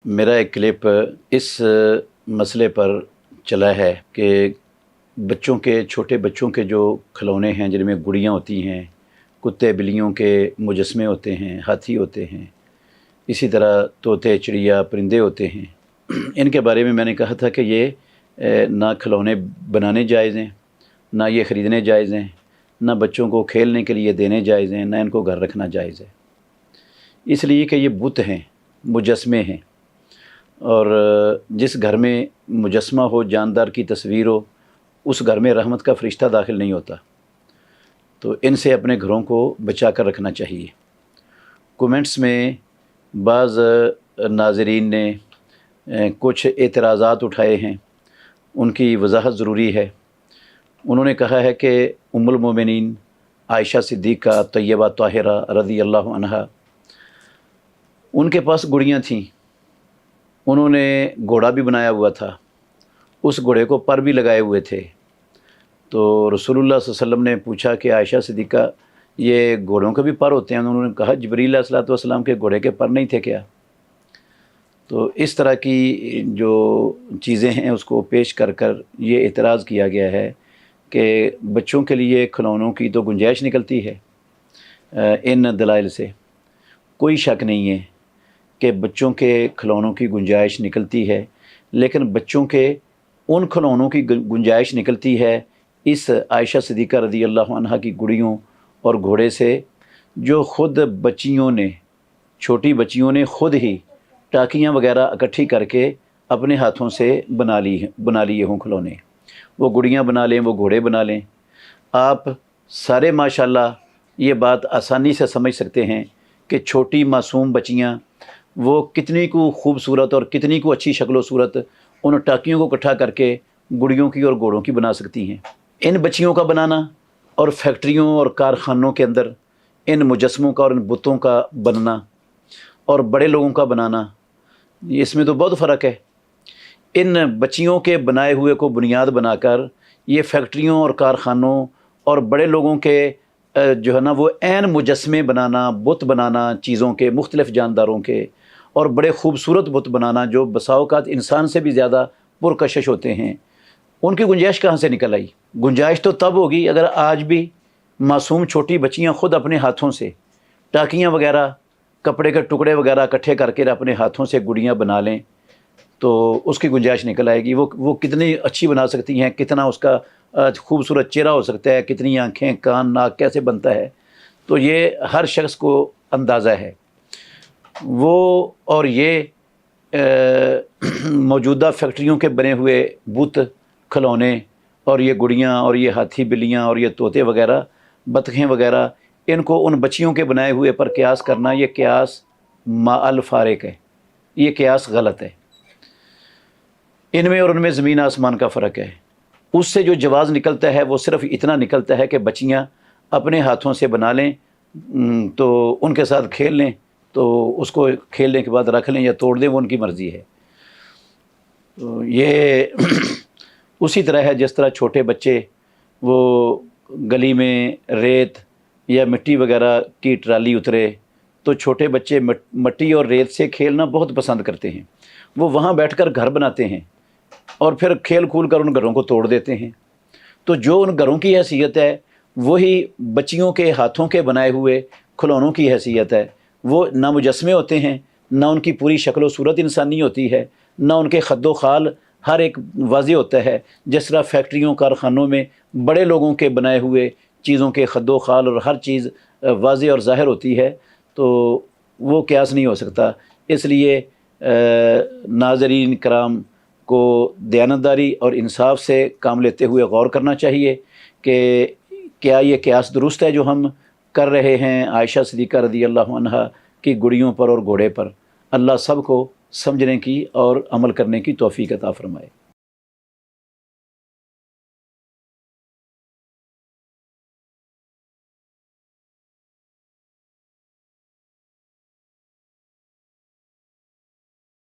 मेरा एक क्लिप इस मसले पर चला है कि छोटे बच्चों के जो खिलौने हैं जिनमें गुड़ियाँ होती हैं, कुत्ते बिल्लियों के मुजस्मे होते हैं, हाथी होते हैं, इसी तरह तोते चिड़िया परिंदे होते हैं। इनके बारे में मैंने कहा था कि ये ना खिलौने बनाने जायज़ हैं, ना ये ख़रीदने जायज़ हैं, ना बच्चों को खेलने के लिए देने जायज़ हैं, ना इनको घर रखना जायज़ है। इसलिए कि ये बुत हैं, मुजस्मे हैं, और जिस घर में मुजस्मा हो, जानदार की तस्वीर हो, उस घर में रहमत का फ़रिश्ता दाखिल नहीं होता। तो इनसे अपने घरों को बचा कर रखना चाहिए। कमेंट्स में बाज़ नाज़रीन ने कुछ एतराज़ात उठाए हैं, उनकी वजाहत ज़रूरी है। उन्होंने कहा है कि उम्मुल मोमिनीन आयशा सिद्दीक़ा तय्यबा ताहिरा रज़ी अल्लाहु अन्हा, उनके पास गुड़ियाँ थीं। उन्होंने घोड़ा भी बनाया हुआ था, उस घोड़े को पर भी लगाए हुए थे। तो रसूलुल्लाह सल्लल्लाहु अलैहि वसल्लम ने पूछा कि आयशा सिद्दीक़ा, ये घोड़ों के भी पर होते हैं? उन्होंने कहा जिब्रील अलैहिस्सलातु वस्सलाम के घोड़े के पर नहीं थे क्या? तो इस तरह की जो चीज़ें हैं उसको पेश कर कर ये एतराज़ किया गया है कि बच्चों के लिए खिलौनों की तो गुंजाइश निकलती है इन दलाइल से। कोई शक नहीं है कि बच्चों के खिलौनों की गुंजाइश निकलती है, लेकिन बच्चों के उन खिलौनों की गुंजाइश निकलती है इस आयशा सिद्दीक़ा रज़ी अल्लाहु अन्हा की गुड़ियों और घोड़े से, जो ख़ुद बच्चियों ने, छोटी बच्चियों ने ख़ुद ही टाकियाँ वगैरह इकट्ठी करके अपने हाथों से बना लिए हों खिलौने। वो गुड़ियाँ बना लें, वो घोड़े बना लें। आप सारे माशाल्लाह ये बात आसानी से समझ सकते हैं कि छोटी मासूम बच्चियाँ वो कितनी को खूबसूरत और कितनी को अच्छी शक्ल व सूरत उन टाकियों को इकट्ठा करके गुड़ियों की और घोड़ों की बना सकती हैं। इन बच्चियों का बनाना और फैक्ट्रियों और कारखानों के अंदर इन मुजस्मों का और इन बुतों का बनना और बड़े लोगों का बनाना, इसमें तो बहुत फ़र्क है। इन बच्चियों के बनाए हुए को बुनियाद बनाकर ये फैक्ट्रियों और कारखानों और बड़े लोगों के जो है ना वो ऐन मुजस्मे बनाना, बुत बनाना, चीज़ों के मुख्तलिफ़ जानदारों के, और बड़े खूबसूरत बुत बनाना जो बसा औक़ात इंसान से भी ज़्यादा पुरकशिश होते हैं, उनकी गुंजाइश कहाँ से निकल आई? गुंजाइश तो तब होगी अगर आज भी मासूम छोटी बच्चियाँ ख़ुद अपने हाथों से टाकियाँ वगैरह, कपड़े के टुकड़े वगैरह इकट्ठे करके अपने हाथों से गुड़ियाँ बना लें, तो उसकी गुंजाइश निकल आएगी। वो कितनी अच्छी बना सकती हैं, कितना उसका खूबसूरत चेहरा हो सकता है, कितनी आँखें, कान, नाक कैसे बनता है, तो ये हर शख्स को अंदाज़ा है। वो और ये मौजूदा फैक्ट्रियों के बने हुए बुत, खिलौने और ये गुड़ियाँ और ये हाथी बिल्लियाँ और ये तोते वगैरह, बतखें वगैरह, इनको उन बच्चियों के बनाए हुए पर क़यास करना, ये क़यास माअल फ़ारिक है, ये क़यास गलत है। इनमें और उनमें ज़मीन आसमान का फ़र्क है। उससे जो जवाज़ निकलता है वो सिर्फ़ इतना निकलता है कि बच्चियाँ अपने हाथों से बना लें, तो उनके साथ खेल लें, तो उसको खेलने के बाद रख लें या तोड़ दें, वो उनकी मर्ज़ी है। तो ये उसी तरह है जिस तरह छोटे बच्चे वो गली में रेत या मिट्टी वगैरह की ट्राली उतरे तो छोटे बच्चे मिट्टी और रेत से खेलना बहुत पसंद करते हैं। वो वहाँ बैठकर घर बनाते हैं और फिर खेल कूद कर उन घरों को तोड़ देते हैं। तो जो उन घरों की हैसियत है वही बच्चियों के हाथों के बनाए हुए खिलौनों की हैसियत है। वो ना मुजस्मे होते हैं, ना उनकी पूरी शक्ल व सूरत इंसानी होती है, ना उनके खद्दो खाल हर एक वाज़े होता है। जिस तरह फैक्ट्रियों, कारखानों में बड़े लोगों के बनाए हुए चीज़ों के खद्दो खाल और हर चीज़ वाज़े और ज़ाहिर होती है, तो वो क़यास नहीं हो सकता। इसलिए नाज़रीन कराम को दयानतदारी और इंसाफ से काम लेते हुए गौर करना चाहिए कि क्या ये क़यास दुरुस्त है जो हम कर रहे हैं आयशा सिद्दीक़ा रज़ी अल्लाहु अन्हा की गुड़ियों पर और घोड़े पर। अल्लाह सब को समझने की और अमल करने की तौफ़ीक़ अता फ़रमाए।